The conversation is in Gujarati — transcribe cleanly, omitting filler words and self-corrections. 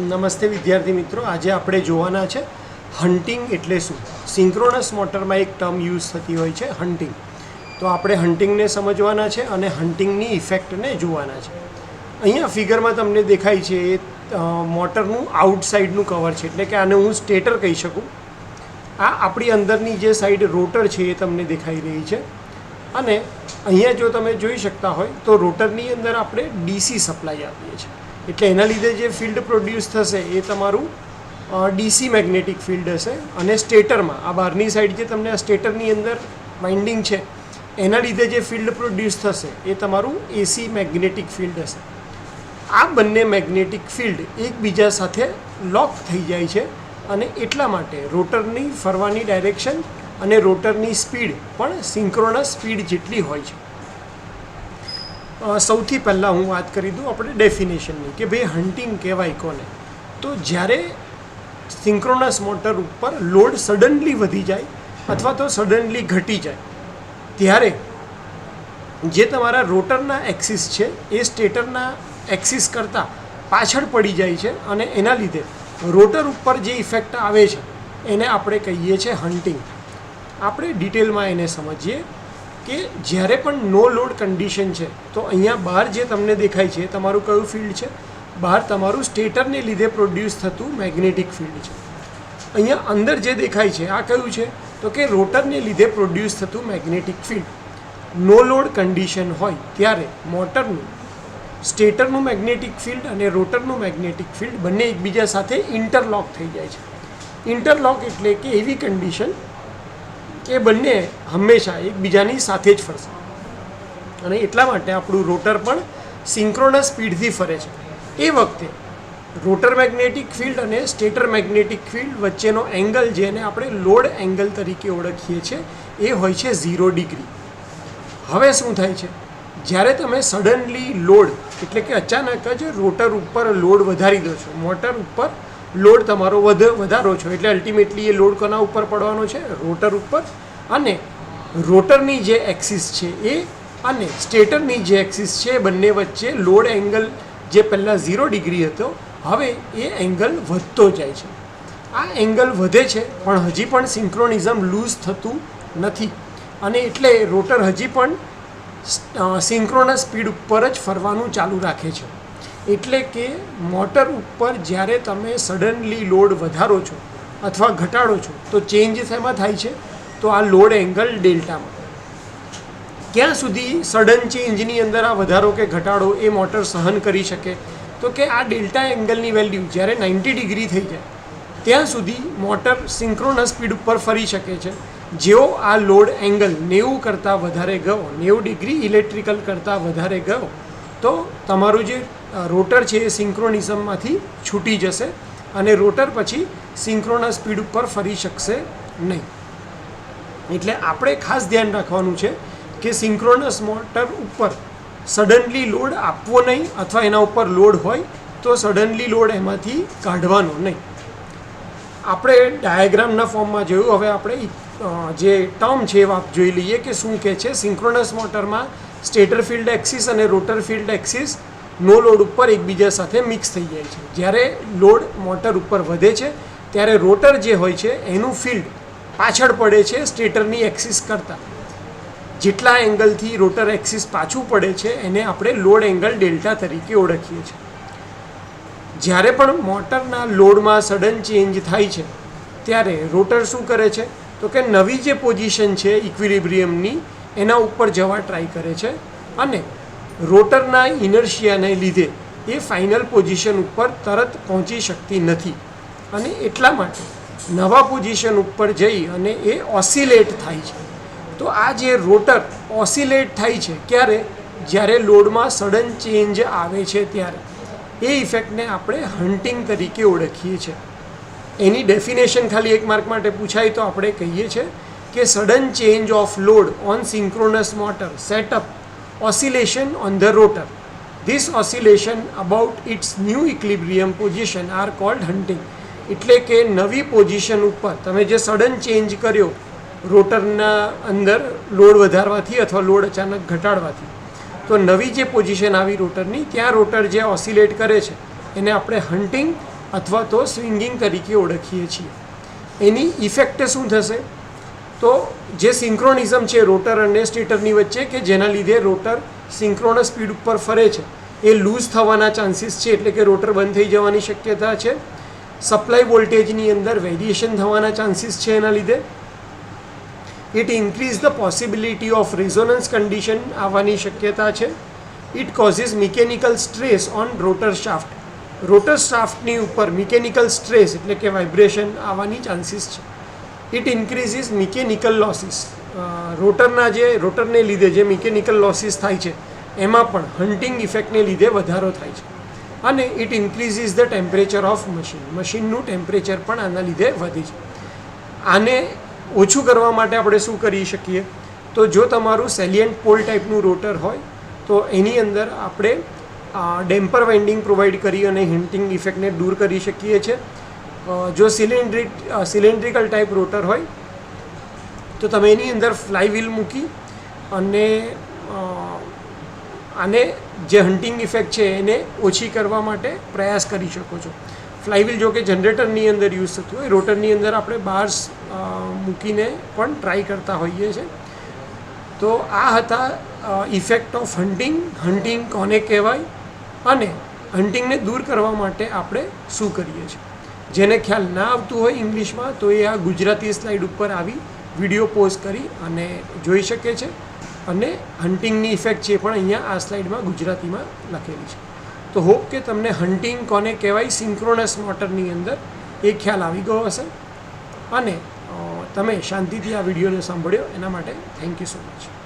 નમસ્તે વિદ્યાર્થી મિત્રો, આજે આપણે જોવાના છે હન્ટિંગ એટલે શું. સિંક્રોનસ મોટરમાં એક ટર્મ યુઝ થતી હોય છે હન્ટિંગ. તો આપણે હન્ટિંગને સમજવાના છે અને હન્ટિંગની ઇફેક્ટને જોવાના છે. અહીંયા ફિગરમાં તમને દેખાય છે એ મોટરનું આઉટસાઇડનું કવર છે, એટલે કે આને હું સ્ટેટર કહી શકું. આ આપણી અંદરની જે સાઈડ રોટર છે એ તમને દેખાઈ રહી છે. અને અહીંયા જો તમે જોઈ શકતા હોય તો રોટરની અંદર આપણે ડીસી સપ્લાય આપીએ છીએ, એટલે એના લીધે જે ફિલ્ડ પ્રોડ્યુસ થશે એ તમારું ડીસી મેગ્નેટિક ફિલ્ડ હશે. અને સ્ટેટરમાં આ બહારની સાઈડ જે તમને આ સ્ટેટરની અંદર વાઇન્ડિંગ છે એના લીધે જે ફિલ્ડ પ્રોડ્યુસ થશે એ તમારું એસી મેગ્નેટિક ફિલ્ડ હશે. આ બંને મેગ્નેટિક ફિલ્ડ એકબીજા સાથે લોક થઈ જાય છે અને એટલા માટે રોટરની ફરવાની ડાયરેક્શન અને રોટરની સ્પીડ પણ સિંક્રોનસ સ્પીડ જેટલી હોય છે. સૌથી પહેલાં હું વાત કરી દઉં આપણે ડેફિનેશનની, કે ભાઈ હન્ટિંગ કહેવાય કોને. તો જ્યારે સિંક્રોનસ મોટર ઉપર લોડ સડનલી વધી જાય અથવા તો સડનલી ઘટી જાય ત્યારે જે તમારા રોટરના એક્સિસ છે એ સ્ટેટરના એક્સિસ કરતાં પાછળ પડી જાય છે અને એના લીધે રોટર ઉપર જે ઇફેક્ટ આવે છે એને આપણે કહીએ છીએ હન્ટિંગ. આપણે ડિટેલમાં એને સમજીએ કે જ્યારે પણ નો લોડ કન્ડિશન છે તો અહીંયા બહાર જે તમને દેખાય છે તમારું કયું ફિલ્ડ છે, બહાર તમારું સ્ટેટરને લીધે પ્રોડ્યુસ થતું મેગ્નેટિક ફિલ્ડ છે. અહીંયા અંદર જે દેખાય છે આ કયું છે તો કે રોટરને લીધે પ્રોડ્યુસ થતું મેગ્નેટિક ફિલ્ડ. નો લોડ કન્ડિશન હોય ત્યારે મોટરનું સ્ટેટરનું મેગ્નેટિક ફિલ્ડ અને રોટરનું મેગ્નેટિક ફિલ્ડ બંને એકબીજા સાથે ઇન્ટરલોક થઈ જાય છે. ઇન્ટરલોક એટલે કે એવી કન્ડિશન કે બંને હંમેશા એકબીજાની સાથે જ ફરશે અને એટલા માટે આપણું રોટર પણ સિંક્રોનસ સ્પીડથી ફરે છે. એ વખતે રોટર મેગ્નેટિક ફિલ્ડ અને સ્ટેટર મેગ્નેટિક ફિલ્ડ વચ્ચેનો એંગલ જેને આપણે લોડ એંગલ તરીકે ઓળખીએ છીએ એ હોય છે 0 ડિગ્રી. હવે શું થાય છે, જ્યારે તમે સડનલી લોડ એટલે કે અચાનક જ રોટર ઉપર લોડ વધારી દો છો, મોટર ઉપર લોડ તમારો વધારો છો, એટલે અલ્ટિમેટલી એ લોડ કોના ઉપર પડવાનો છે, રોટર ઉપર. અને રોટરની જે એક્સિસ છે એ અને સ્ટેટરની જે એક્સિસ છે બંને વચ્ચે લોડ એંગલ જે પહેલાં 0 ડિગ્રી હતો હવે એ એંગલ વધતો જાય છે. આ એંગલ વધે છે પણ હજી પણ સિંક્રોનિઝમ લૂઝ થતું નથી અને એટલે રોટર હજી પણ સિંક્રોનસ સ્પીડ ઉપર જ ફરવાનું ચાલુ રાખે છે. એટલે કે મોટર ઉપર જ્યારે તમે સડનલી લોડ વધારો છો અથવા ઘટાડો છો તો ચેન્જ શેમાં થાય છે, તો આ લોડ એંગલ ડેલ્ટામાં. ક્યાં સુધી સડન ચેન્જની અંદર આ વધારો કે ઘટાડો એ મોટર સહન કરી શકે, તો કે આ ડેલ્ટા એંગલની વેલ્યુ જ્યારે 90 ડિગ્રી થઈ જાય ત્યાં સુધી મોટર સિંક્રોનસ સ્પીડ ઉપર ફરી શકે છે. જેવો આ લોડ એંગલ 90 કરતાં વધારે ગયો, 90 ડિગ્રી ઇલેક્ટ્રિકલ કરતાં વધારે ગયો તો તમારું જે રોટર છે એ સિંક્રોનિઝમમાંથી છૂટી જશે અને રોટર પછી સિંક્રોનસ સ્પીડ ઉપર ફરી શકશે નહીં. એટલે આપણે ખાસ ધ્યાન રાખવાનું છે કે સિંક્રોનસ મોટર ઉપર સડનલી લોડ આપવો નહીં અથવા એના ઉપર લોડ હોય તો સડનલી લોડ એમાંથી કાઢવાનો નહીં. આપણે ડાયાગ્રામના ફોર્મમાં જોયું, હવે આપણે જે ટર્મ છે એ જોઈ લઈએ કે શું કહે છે. સિંક્રોનસ મોટરમાં સ્ટેટર ફિલ્ડ એક્સિસ અને રોટર ફિલ્ડ એક્સિસ નો લોડ ઉપર એકબીજા સાથે મિક્સ થઈ જાય છે. જ્યારે લોડ મોટર ઉપર વધે છે ત્યારે રોટર જે હોય છે એનું ફિલ્ડ પાછળ પડે છે સ્ટેટરની એક્સિસ કરતાં. જેટલા એંગલથી રોટર એક્સિસ પાછું પડે છે એને આપણે લોડ એંગલ ડેલ્ટા તરીકે ઓળખીએ છીએ. જ્યારે પણ મોટરના લોડમાં સડન ચેન્જ થાય છે ત્યારે રોટર શું કરે છે તો કે નવી જે પોઝિશન છે ઇક્વિલિબ્રિયમની એના ઉપર જવા ટ્રાય કરે છે અને રોટરના ઇનર્શિયાને લીધે એ ફાઇનલ પોઝિશન ઉપર તરત પહોંચી શકતી નથી અને એટલા માટે નવા પોઝિશન ઉપર જઈ અને એ ઓસિલેટ થાય છે. તો આ જે રોટર ઓસિલેટ થાય છે ક્યારે, જ્યારે લોડમાં સડન ચેન્જ આવે છે ત્યારે. એ ઇફેક્ટને આપણે હન્ટિંગ તરીકે ઓળખીએ છીએ. એની ડેફિનેશન ખાલી એક માર્ક માટે પૂછાય તો આપણે કહીએ છીએ કે sudden change off load on synchronous motor setup oscillation on the rotor. This oscillation about its new equilibrium position are called hunting. એટલે કે નવી પોઝિશન ઉપર તમે જે સડન ચેન્જ કર્યો રોટરના અંદર લોડ વધારવાથી અથવા લોડ અચાનક ઘટાડવાથી, તો નવી જે પોઝિશન આવી રોટરની ત્યાં રોટર જે ઓસિલેટ કરે છે એને આપણે હન્ટિંગ અથવા તો સ્વિંગિંગ તરીકે ઓળખીએ છીએ. એની ઇફેક્ટ શું થશે? તો જે સિંક્રોનિઝમ છે રોટર અને સ્ટેટરની વચ્ચે કે જેના લીધે રોટર સિંક્રોનસ સ્પીડ ઉપર ફરે છે એ લૂઝ થવાના ચાન્સીસ છે, એટલે કે રોટર બંધ થઈ જવાની શક્યતા છે. સપ્લાય વોલ્ટેજની અંદર વેરિએશન થવાના ચાન્સીસ છે એના લીધે. It increase the possibility of resonance condition આવવાની શક્યતા છે. It causes mechanical stress on rotor shaft. Rotor શાફ્ટની ઉપર મિકેનિકલ સ્ટ્રેસ એટલે કે વાઇબ્રેશન આવવાની ચાન્સીસ છે. It increases mechanical losses. રોટરને લીધે જે મિકેનિકલ લોસીસ થાય છે એમાં પણ હન્ટિંગ ઇફેક્ટને લીધે વધારો થાય છે. અને it increases the temperature of મશીનનું ટેમ્પરેચર પણ આના લીધે વધે છે. આને ઓછું કરવા માટે આપણે શું કરી શકીએ? તો જો તમારું સેલિયન્ટ પોલ ટાઈપનું રોટર હોય તો એની અંદર આપણે ડેમ્પર વાઇન્ડિંગ પ્રોવાઈડ કરી અને હન્ટિંગ ઇફેક્ટને દૂર કરી શકીએ છીએ. જો સિલિન્ડ્રિકલ ટાઈપ રોટર હોય તો તમે એની અંદર ફ્લાય વ્હીલ મૂકી અને આને જે હન્ટિંગ ઇફેક્ટ છે એને ઓછી કરવા માટે પ્રયાસ કરી શકો છો. ફ્લાય વ્હીલ જો કે જનરેટરની અંદર યુઝ થતું હોય, રોટરની અંદર આપણે બાર્સ મૂકીને પણ ટ્રાય કરતા હોઈએ છીએ. તો આ હતા ઇફેક્ટ ઓફ હન્ટિંગ કોને કહેવાય અને હન્ટિંગને દૂર કરવા માટે આપણે શું કરીએ છીએ. જેને ખ્યાલ ના આવતું હોય ઇંગ્લિશમાં તો એ આ ગુજરાતી સ્લાઇડ ઉપર આવી વિડીયો પોઝ કરી અને જોઈ શકે છે. અને હન્ટિંગની ઇફેક્ટ છે પણ અહીંયા આ સ્લાઇડમાં ગુજરાતીમાં લખેલી છે. તો હોપ કે તમને હન્ટિંગ કોને કહેવાય સિંક્રોનસ મોટરની અંદર એ ખ્યાલ આવી ગયો હશે અને તમે શાંતિથી આ વિડીયોને સાંભળ્યો એના માટે થેન્ક યુ સો મચ.